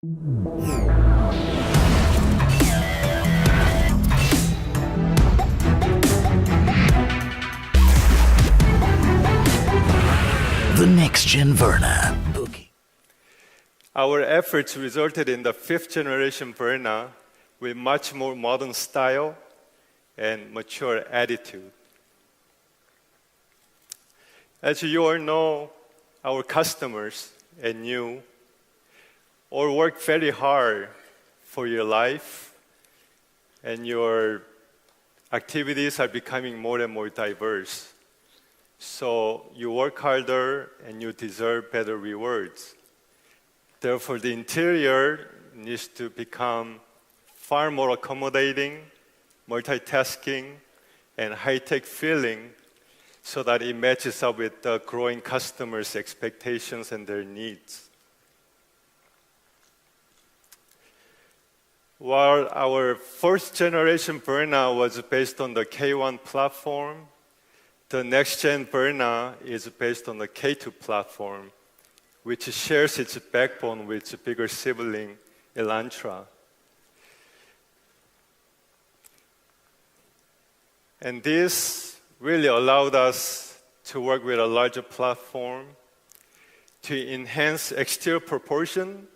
The NextGenVerna. Our efforts resulted in the fifth generation Verna with much more modern style and mature attitude. As you all know, our customers and you all work very hard for your life, and your activities are becoming more and more diverse. So you work harder and you deserve better rewards. Therefore, the interior needs to become far more accommodating, multitasking, and high-tech feeling so that it matches up with the growing customers' expectations and their needs. While our first generation Verna was based on the K1 platform, the NextGenVerna is based on the K2 platform, which shares its backbone with its bigger sibling, Elantra. And this really allowed us to work with a larger platform to enhance exterior proportion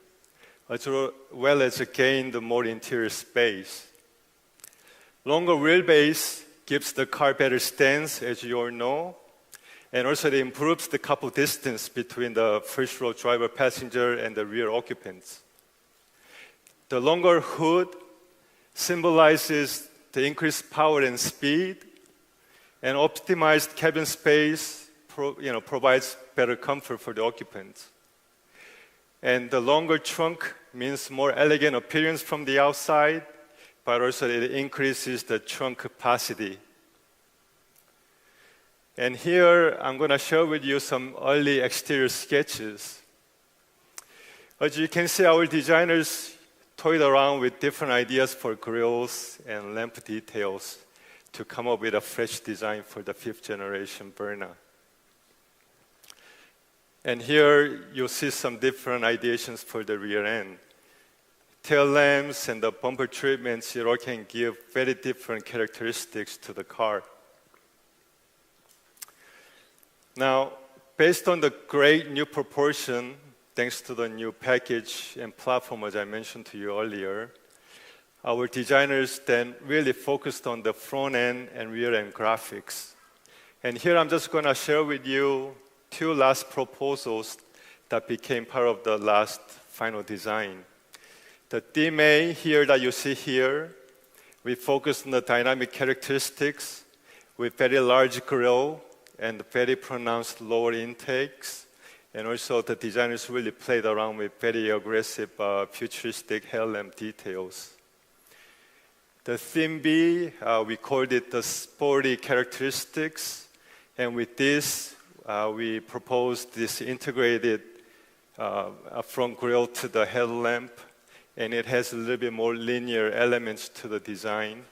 as well as gain the more interior space. Longer wheelbase gives the car better stance, as you all know, and also it improves the couple distance between the first row driver passenger and the rear occupants. The longer hood symbolizes the increased power and speed, and optimized cabin space provides better comfort for the occupants. And the longer trunk means more elegant appearance from the outside, but also it increases the trunk capacity. And here, I'm going to share with you some early exterior sketches. As you can see, our designers toyed around with different ideas for grills and lamp details to come up with a fresh design for the fifth generation Verna. And here, you'll see some different ideations for the rear end. Tail lamps and the bumper treatments, it all can give very different characteristics to the car. Now, based on the great new proportion, thanks to the new package and platform, as I mentioned to you earlier, our designers then really focused on the front end and rear end graphics. And here I'm just going to share with you two last proposals that became part of the last final design. The DMA here that you see here, we focused on the dynamic characteristics with very large grille and very pronounced lower intakes. And also the designers really played around with very aggressive futuristic headlamp details. The theme B, we called it the sporty characteristics. And with this, we proposed this integrated front grille to the headlamp. And it has a little bit more linear elements to the design.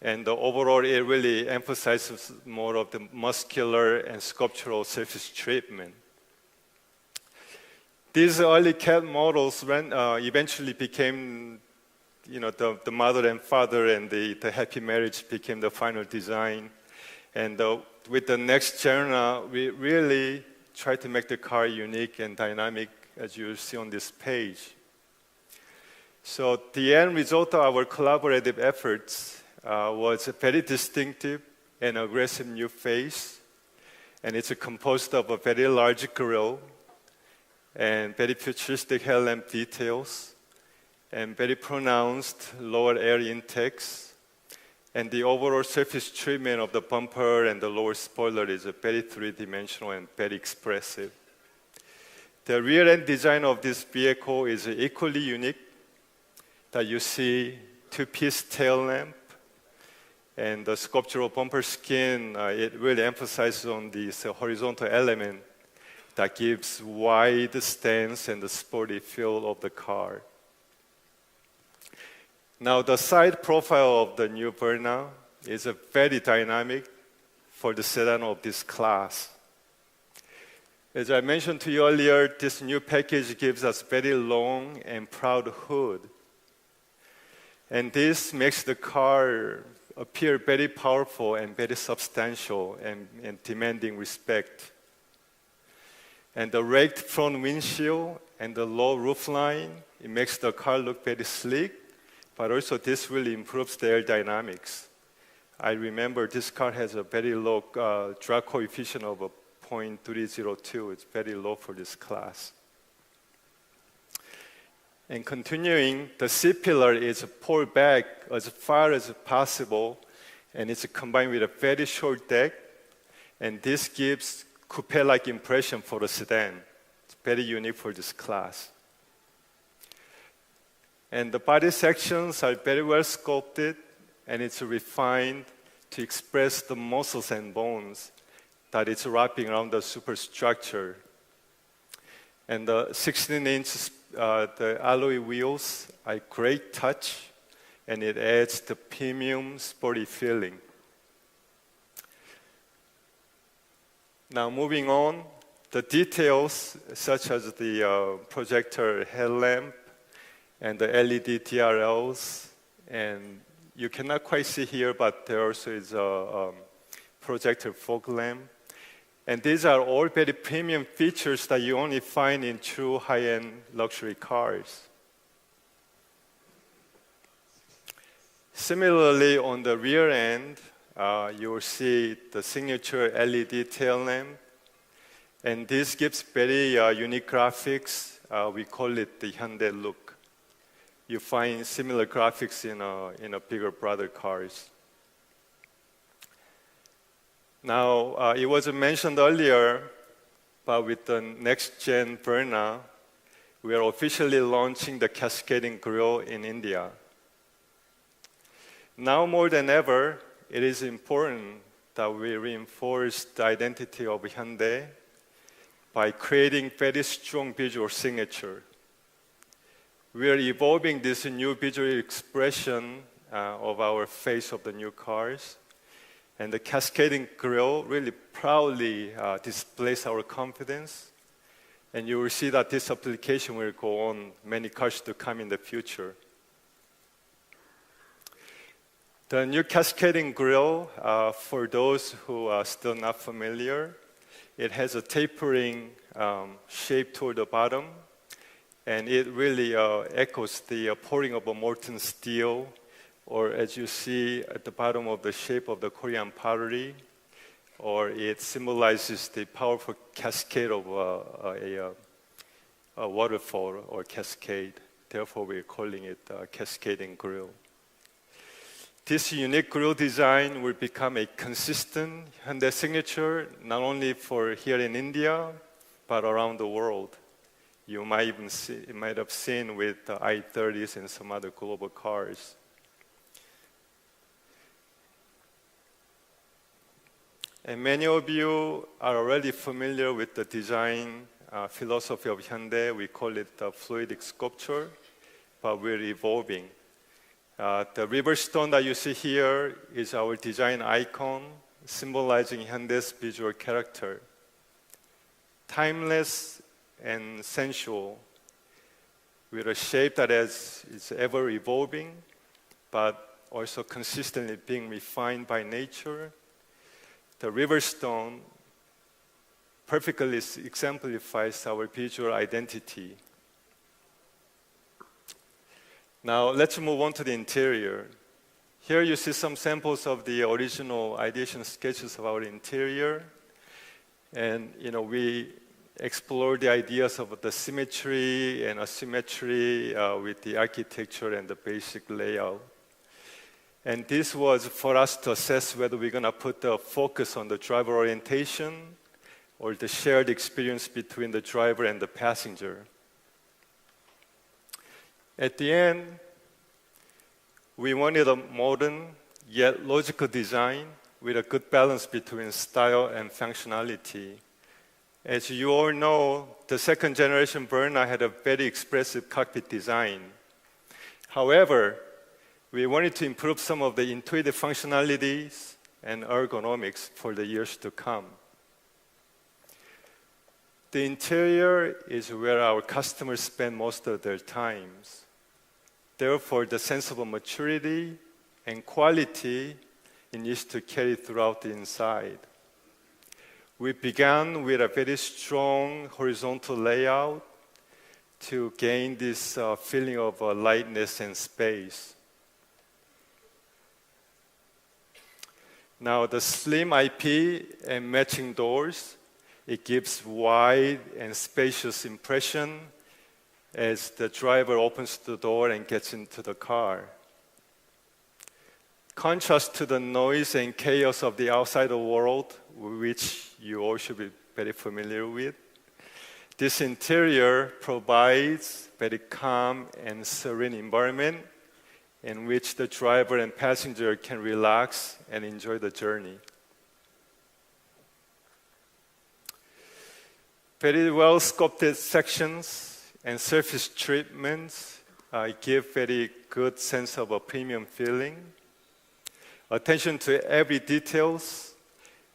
And overall, it really emphasizes more of the muscular and sculptural surface treatment. These early CAT models eventually became, the mother and father, and the happy marriage became the final design. And with the NextGenVerna, we really tried to make the car unique and dynamic, as you see on this page. So the end result of our collaborative efforts was a very distinctive and aggressive new face. And it's composed of a very large grille and very futuristic headlamp details and very pronounced lower air intakes. And the overall surface treatment of the bumper and the lower spoiler is very three-dimensional and very expressive. The rear end design of this vehicle is equally unique. That you see two-piece tail lamp and the sculptural bumper skin. It really emphasizes on this horizontal element that gives wide stance and the sporty feel of the car. Now, the side profile of the new Verna is very dynamic for the sedan of this class. As I mentioned to you earlier, this new package gives us very long and proud hood. And this makes the car appear very powerful and very substantial and demanding respect. And the raked front windshield and the low roofline, it makes the car look very sleek, but also this really improves the aerodynamics. I remember this car has a very low drag coefficient of a 0.302. It's very low for this class. And continuing, the C-pillar is pulled back as far as possible, and it's combined with a very short deck, and this gives coupe-like impression for the sedan. It's very unique for this class. And the body sections are very well sculpted, and it's refined to express the muscles and bones that it's wrapping around the superstructure. And the 16-inch the alloy wheels are great touch, and it adds the premium sporty feeling. Now moving on, the details such as the projector headlamp and the LED DRLs, and you cannot quite see here, but there also is a projector fog lamp. And these are all very premium features that you only find in true high-end luxury cars. Similarly, on the rear end, you will see the signature LED tail lamp. And this gives very unique graphics. We call it the Hyundai look. You find similar graphics in a bigger brother cars. Now, it was mentioned earlier, but with the NextGenVerna, we are officially launching the cascading grille in India. Now more than ever, it is important that we reinforce the identity of Hyundai by creating very strong visual signature. We are evolving this new visual expression of our face of the new cars. And the cascading grille really proudly displays our confidence. And you will see that this application will go on many cars to come in the future. The new cascading grille, for those who are still not familiar, it has a tapering shape toward the bottom. And it really echoes the pouring of a molten steel, or as you see at the bottom of the shape of the Korean pottery, or it symbolizes the powerful cascade of a waterfall or cascade. Therefore, we're calling it cascading grille. This unique grille design will become a consistent Hyundai signature, not only for here in India, but around the world. You might have seen with the i30s and some other global cars. And many of you are already familiar with the design philosophy of Hyundai. We call it the fluidic sculpture, but we're evolving. The river stone that you see here is our design icon, symbolizing Hyundai's visual character. Timeless and sensual, with a shape that is ever evolving, but also consistently being refined by nature. The river stone perfectly exemplifies our visual identity. Now, let's move on to the interior. Here you see some samples of the original ideation sketches of our interior. And, we explore the ideas of the symmetry and asymmetry with the architecture and the basic layout. And this was for us to assess whether we're going to put the focus on the driver orientation or the shared experience between the driver and the passenger. At the end, we wanted a modern yet logical design with a good balance between style and functionality. As you all know, the second generation Verna had a very expressive cockpit design. However, we wanted to improve some of the intuitive functionalities and ergonomics for the years to come. The interior is where our customers spend most of their times. Therefore, the sense of maturity and quality it needs to carry throughout the inside. We began with a very strong horizontal layout to gain this feeling of lightness and space. Now, the slim IP and matching doors, it gives wide and spacious impression as the driver opens the door and gets into the car. Contrast to the noise and chaos of the outside world, which you all should be very familiar with. This interior provides very calm and serene environment in which the driver and passenger can relax and enjoy the journey. Very well sculpted sections and surface treatments give very good sense of a premium feeling. Attention to every details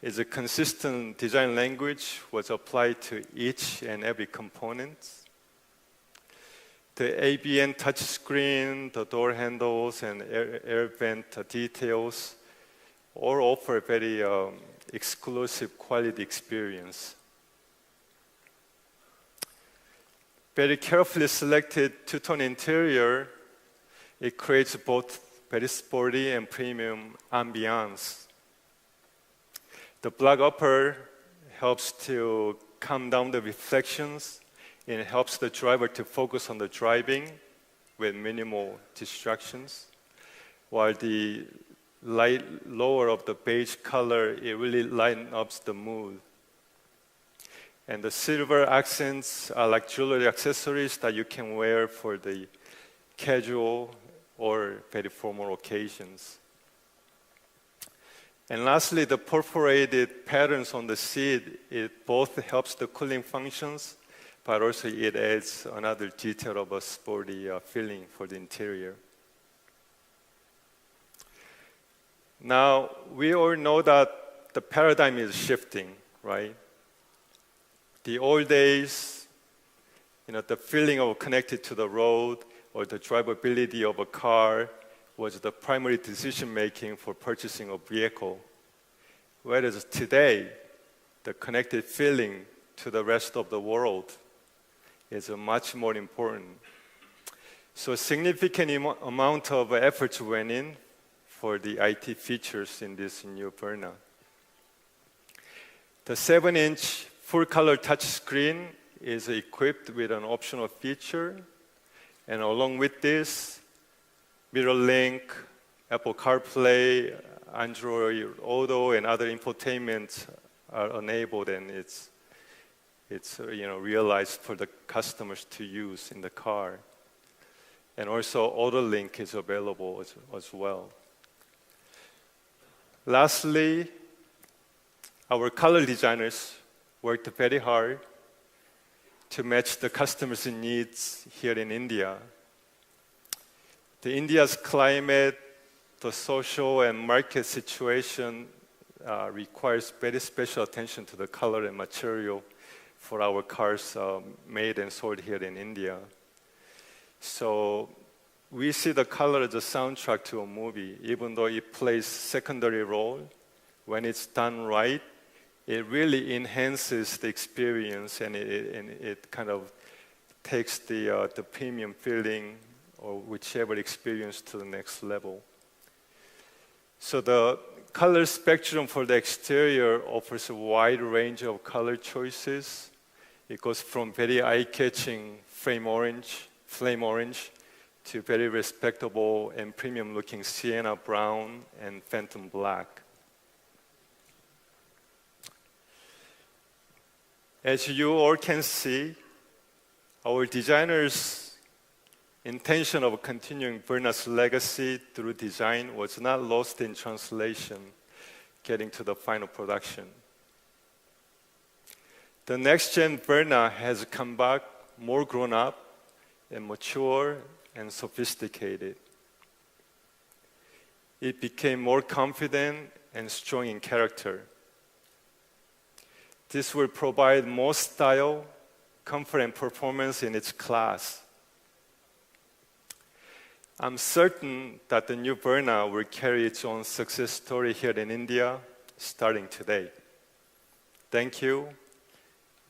is a consistent design language was applied to each and every component. The ABN touchscreen, the door handles, and air vent details all offer a very exclusive quality experience. Very carefully selected two-tone interior, it creates both very sporty and premium ambiance. The black upper helps to calm down the reflections and it helps the driver to focus on the driving with minimal distractions. While the light lower of the beige color, it really lightens up the mood. And the silver accents are like jewelry accessories that you can wear for the casual or very formal occasions. And lastly, the perforated patterns on the seat, it both helps the cooling functions, but also it adds another detail of a sporty feeling for the interior. Now, we all know that the paradigm is shifting, right? The old days, the feeling of connected to the road or the drivability of a car was the primary decision-making for purchasing a vehicle. Whereas today, the connected feeling to the rest of the world is much more important. So a significant amount of effort went in for the IT features in this new Verna. The 7-inch full-color touchscreen is equipped with an optional feature, and along with this, Mirror Link, Apple CarPlay, Android Auto, and other infotainment are enabled, and it's realized for the customers to use in the car. And also, Auto Link is available as well. Lastly, our color designers worked very hard to match the customers' needs here in India. The India's climate, the social and market situation requires very special attention to the color and material for our cars made and sold here in India. So we see the color as a soundtrack to a movie, even though it plays secondary role. When it's done right, it really enhances the experience and it kind of takes the premium feeling or whichever experience to the next level. So the color spectrum for the exterior offers a wide range of color choices. It goes from very eye-catching flame orange, to very respectable and premium-looking sienna brown and phantom black. As you all can see, our designers' intention of continuing Verna's legacy through design was not lost in translation, getting to the final production. The next-gen Verna has come back more grown up and mature and sophisticated. It became more confident and strong in character. This will provide more style, comfort, and performance in its class. I'm certain that the new Verna will carry its own success story here in India, starting today. Thank you,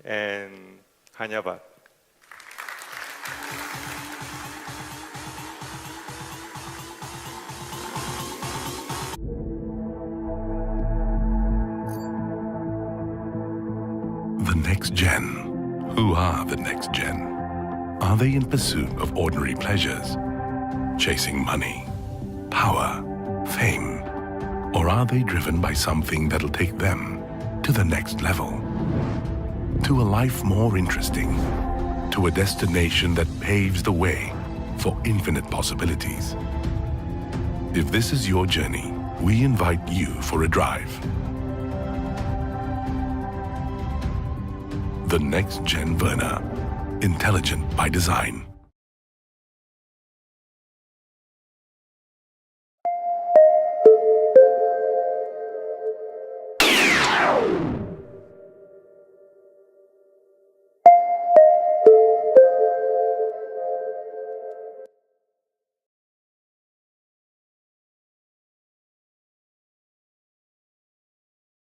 and Hanyabad. The next gen. Who are the next gen? Are they in pursuit of ordinary pleasures, chasing money, power, fame? Or are they driven by something that'll take them to the next level? To a life more interesting, to a destination that paves the way for infinite possibilities. If this is your journey, we invite you for a drive. The NextGenVerna, intelligent by design.